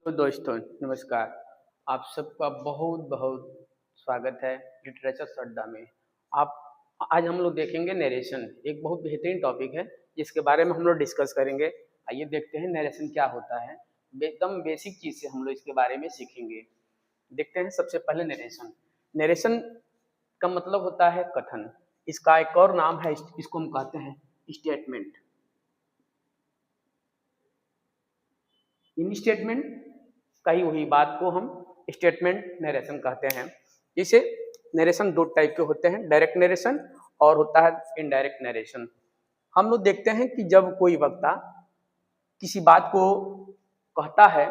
तो दोस्तों नमस्कार। आप सबका बहुत बहुत स्वागत है लिटरेचर अड्डा में। आप आज हम लोग देखेंगे नरेशन, एक बहुत बेहतरीन टॉपिक है जिसके बारे में हम लोग डिस्कस करेंगे। आइए देखते हैं नरेशन क्या होता है। एकदम बेसिक चीज से हम लोग इसके बारे में सीखेंगे। देखते हैं सबसे पहले नरेशन। नरेशन का मतलब होता है कथन। इसका एक और नाम है, इसको हम कहते हैं स्टेटमेंट। इन स्टेटमेंट कही हुई बात को हम स्टेटमेंट नरेशन कहते हैं। इसे नरेशन दो टाइप के होते हैं, डायरेक्ट नरेशन और होता है इनडायरेक्ट नरेशन। हम लोग देखते हैं कि जब कोई वक्ता किसी बात को कहता है,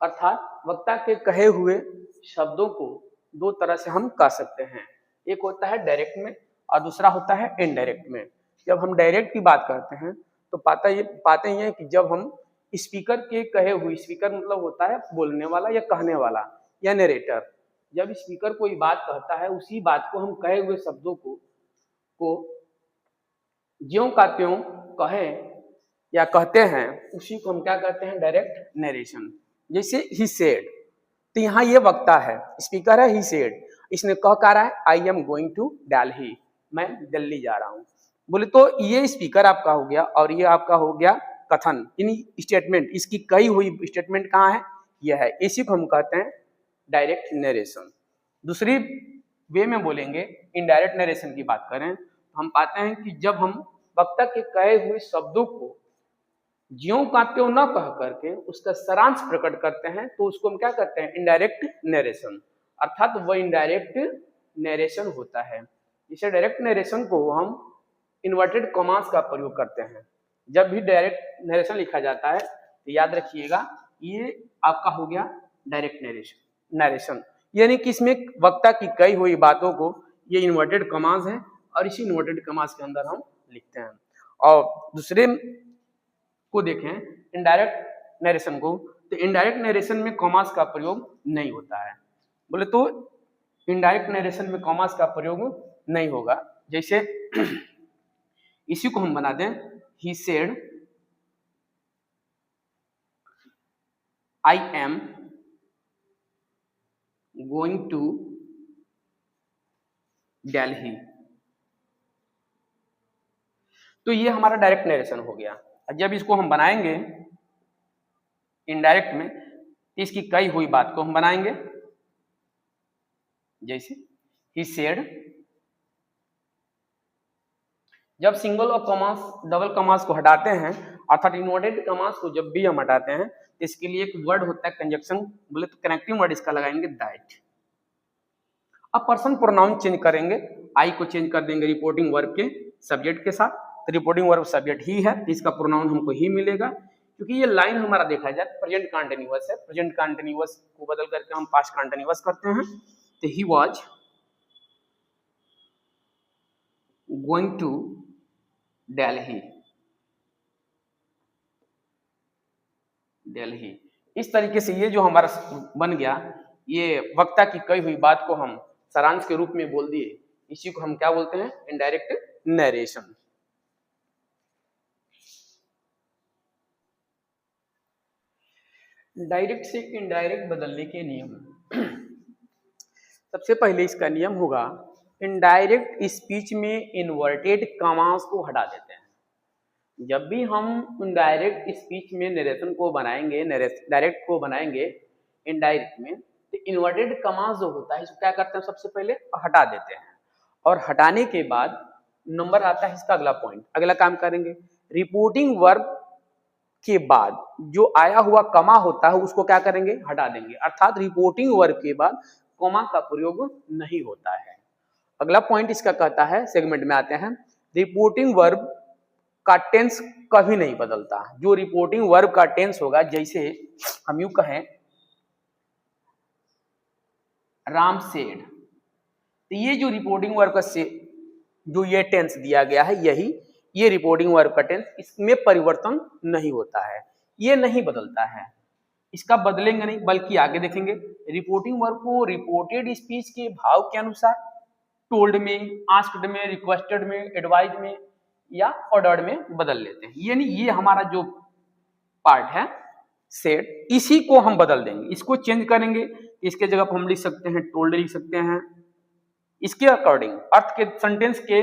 अर्थात वक्ता के कहे हुए शब्दों को दो तरह से हम कह सकते हैं। एक होता है डायरेक्ट में और दूसरा होता है इनडायरेक्ट में। जब हम डायरेक्ट की बात करते हैं तो पाते ही हैं कि जब हम स्पीकर के कहे हुए, स्पीकर मतलब होता है बोलने वाला या कहने वाला या नरेटर, जब स्पीकर कोई बात कहता है उसी बात को हम कहे हुए शब्दों को ज्यों का त्यों कहे या कहते हैं, उसी को हम क्या कहते हैं, डायरेक्ट नरेशन। जैसे ही सेड, तो यहाँ ये वक्ता है, स्पीकर है, ही सेड, इसने कह रहा है I am going to Delhi, मैं दिल्ली जा रहा हूँ। बोले तो ये स्पीकर आपका हो गया और ये आपका हो गया कथन, इन स्टेटमेंट, इसकी कही हुई स्टेटमेंट कहाँ है, यह है। इसी को हम कहते हैं डायरेक्ट नरेशन। दूसरी वे में बोलेंगे, इनडायरेक्ट नरेशन की बात करें तो हम पाते हैं कि जब हम वक्ता के कहे हुए शब्दों को ज्यों का त्यों न कह करके उसका सारांश प्रकट करते हैं तो उसको हम क्या करते हैं, इनडायरेक्ट नरेशन, अर्थात वह इनडायरेक्ट नरेशन होता है। इसे डायरेक्ट नरेशन को हम इन्वर्टेड कॉमास का प्रयोग करते हैं। जब भी डायरेक्ट नरेशन लिखा जाता है तो याद रखिएगा ये आपका हो गया डायरेक्ट नरेशन, यानी कि इसमें वक्ता की कही हुई बातों को ये इन्वर्टेड कॉमास है और इसी इन्वर्टेड कॉमास के अंदर हम लिखते हैं। और दूसरे को देखें इनडायरेक्ट नरेशन को, तो इनडायरेक्ट नरेशन में कॉमास का प्रयोग नहीं होता है। बोले तो इनडायरेक्ट नरेशन में कॉमास का प्रयोग नहीं होगा। जैसे इसी को हम बना दें, he said I am going to Delhi, तो ये हमारा डायरेक्ट नरेशन हो गया। जब इसको हम बनाएंगे इनडायरेक्ट में, इसकी कही हुई बात को हम बनाएंगे, जैसे ही सेड, जब सिंगल और कॉमास डबल कॉमास को हटाते हैं, अर्थात इन्वर्टेड कॉमास को जब भी हम हटाते हैं तो इसके लिए एक वर्ड होता है कंजक्शन, बोले तो कनेक्टिंग वर्ड इसका लगाएंगे दैट। अब पर्सन प्रोनाउन चेंज करेंगे, आई को चेंज कर देंगे रिपोर्टिंग वर्ब के सब्जेक्ट के साथ, तो रिपोर्टिंग वर्ब सब्जेक्ट ही है, इसका प्रोनाउन हमको ही मिलेगा। क्योंकि ये लाइन हमारा देखा जाए प्रेजेंट कंटिन्यूअस है, प्रेजेंट कंटिन्यूअस को बदल करके हम पास्ट कंटिन्यूअस करते हैं। तो he was going to Delhi. इस तरीके से ये जो हमारा बन गया, ये वक्ता की कही हुई बात को हम सारांश के रूप में बोल दिए, इसी को हम क्या बोलते हैं, इनडायरेक्ट नरेशन। डायरेक्ट से इनडायरेक्ट बदलने के नियम। सबसे पहले इसका नियम होगा, इनडायरेक्ट स्पीच में इन्वर्टेड कॉमास को हटा देते हैं। जब भी हम इनडायरेक्ट स्पीच में नरेशन को बनाएंगे, डायरेक्ट को बनाएंगे इनडायरेक्ट में, तो इन्वर्टेड कॉमास जो होता है इसको क्या करते हैं, सबसे पहले हटा देते हैं। और हटाने के बाद नंबर आता है इसका अगला पॉइंट, अगला काम करेंगे, रिपोर्टिंग वर्ब के बाद जो आया हुआ कमा होता है उसको क्या करेंगे, हटा देंगे। अर्थात रिपोर्टिंग वर्ब के बाद कॉमा का प्रयोग नहीं होता है। अगला पॉइंट इसका कहता है, सेगमेंट में आते हैं, रिपोर्टिंग वर्ब का टेंस कभी नहीं बदलता। जो रिपोर्टिंग वर्ब का टेंस होगा, जैसे हम यूं कहें राम सेड, तो ये जो रिपोर्टिंग वर्ब का से जो ये टेंस दिया गया है, यही ये रिपोर्टिंग वर्ब का टेंस, इसमें परिवर्तन नहीं होता है, ये नहीं बदलता है, इसका बदलेंगे नहीं, बल्कि आगे देखेंगे रिपोर्टिंग वर्ब को रिपोर्टेड स्पीच के भाव के अनुसार टोल्ड में, आस्क्ड में, रिक्वेस्टेड में, एडवाइज में या ऑर्डर्ड में बदल लेते हैं। यानी ये हमारा जो पार्ट है सेड, इसी को हम बदल देंगे, इसको चेंज करेंगे। इसके जगह पर हम लिख सकते हैं टोल्ड, लिख सकते हैं। इसके अकॉर्डिंग, अर्थ के सेंटेंस के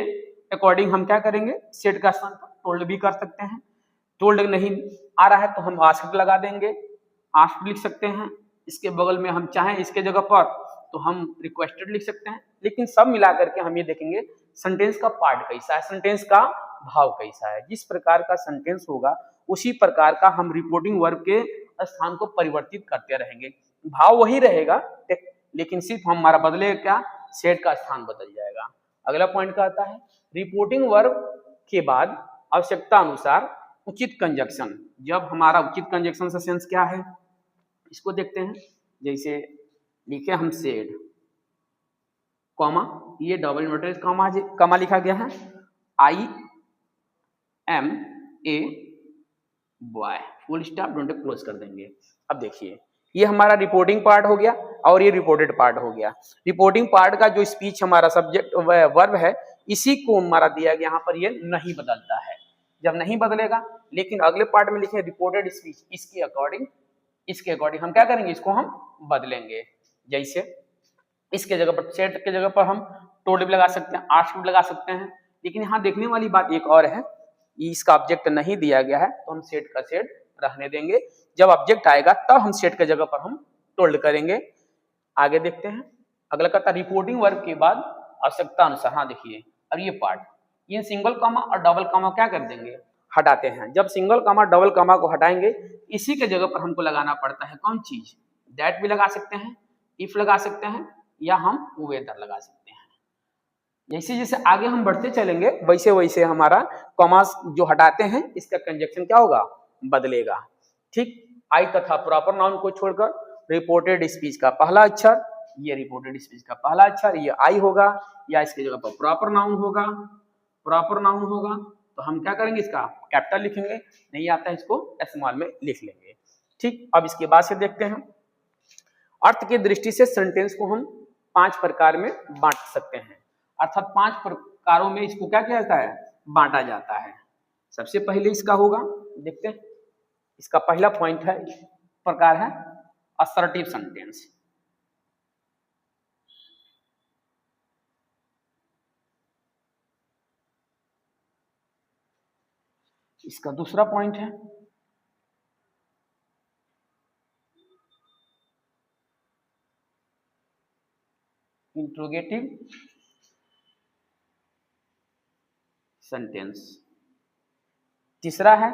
अकॉर्डिंग हम क्या करेंगे, सेड का स्थान पर टोल्ड भी कर सकते हैं। टोल्ड नहीं आ रहा है तो हम आस्क्ड लगा देंगे, आस्क्ड लिख सकते हैं। इसके बगल में हम चाहें इसके जगह पर तो हम रिक्वेस्टेड लिख सकते हैं। लेकिन सब मिला करके हम ये देखेंगे सेंटेंस का पार्ट कैसा है, सेंटेंस का भाव कैसा है। जिस प्रकार का सेंटेंस होगा उसी प्रकार का हम रिपोर्टिंग वर्ब के स्थान को परिवर्तित करते रहेंगे। भाव वही रहेगा लेकिन सिर्फ हमारा बदले क्या, सेड का स्थान बदल जाएगा। अगला पॉइंट का आता है रिपोर्टिंग वर्ब के बाद आवश्यकता अनुसार उचित कंजक्शन। जब हमारा उचित कंजक्शन का सेंस क्या है इसको देखते हैं। जैसे लिखे हम सेड कॉमा, ये डबल इन्वर्टेड कॉमा लिखा गया है, I am a boy, full stop, don't close कर देंगे। अब देखिए ये हमारा रिपोर्टिंग पार्ट हो गया और ये रिपोर्टेड पार्ट हो गया। रिपोर्टिंग पार्ट का जो स्पीच हमारा सब्जेक्ट वर्ब है इसी को हमारा दिया गया, यहाँ पर ये नहीं बदलता है। जब नहीं बदलेगा, लेकिन अगले पार्ट में लिखे रिपोर्टेड स्पीच, इसके अकॉर्डिंग हम क्या करेंगे, इसको हम बदलेंगे। जैसे इसके जगह पर, सेड के जगह पर हम टोल्ड भी लगा सकते हैं, आस्क्ड भी लगा सकते हैं। लेकिन यहाँ देखने वाली बात एक और है, इसका ऑब्जेक्ट नहीं दिया गया है तो हम सेड का सेड रहने देंगे। जब ऑब्जेक्ट आएगा तब हम सेड के जगह पर हम टोल्ड करेंगे। आगे देखते हैं अगला कहता है रिपोर्टिंग वर्ब के बाद आवश्यकता अनुसार। हाँ देखिए, अब ये पार्ट, ये सिंगल कॉमा और डबल कॉमा क्या कर देंगे, हटाते हैं। जब सिंगल कॉमा डबल कॉमा को हटाएंगे इसी के जगह पर हमको लगाना पड़ता है कौन चीज, दैट भी लगा सकते हैं, इफ लगा सकते हैं, या हम वेदर लगा सकते हैं। जैसे जैसे आगे हम बढ़ते चलेंगे वैसे वैसे हमारा कॉमास जो हटाते हैं इसका कंजक्शन क्या होगा, बदलेगा। ठीक, आई तथा प्रॉपर नाउन को छोड़कर रिपोर्टेड स्पीच का पहला अक्षर, ये रिपोर्टेड स्पीच का पहला अक्षर ये आई होगा, या इसके जगह पर प्रॉपर नाउन होगा, तो हम क्या करेंगे, इसका कैपिटल लिखेंगे, नहीं आता है इसको स्मॉल में लिख लेंगे। ठीक, अब इसके बाद से देखते हैं अर्थ की दृष्टि से सेंटेंस को हम 5 प्रकार में बांट सकते हैं, अर्थात 5 प्रकारों में इसको क्या किया जाता है, बांटा जाता है। सबसे पहले इसका होगा, देखते हैं इसका पहला पॉइंट है, प्रकार है असर्टिव सेंटेंस। इसका दूसरा पॉइंट है इंट्रोगेटिव सेंटेंस। तीसरा है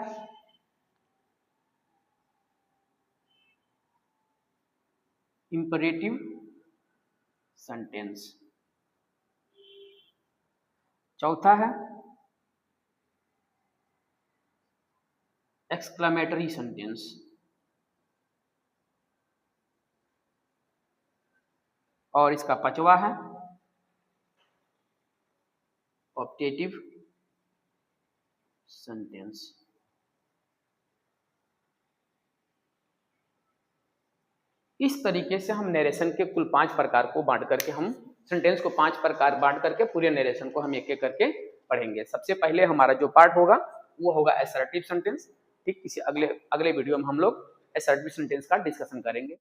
इंपरेटिव सेंटेंस। चौथा है एक्सक्लेमेटरी सेंटेंस। और इसका पांचवा है ऑप्टेटिव सेंटेंस। इस तरीके से हम नरेशन के कुल 5 प्रकार को बांट करके, हम सेंटेंस को 5 प्रकार बांट करके पूरे नरेशन को हम एक एक करके पढ़ेंगे। सबसे पहले हमारा जो पार्ट होगा वो होगा असर्टिव सेंटेंस। ठीक, इसी अगले वीडियो में हम लोग असर्टिव सेंटेंस का डिस्कशन करेंगे।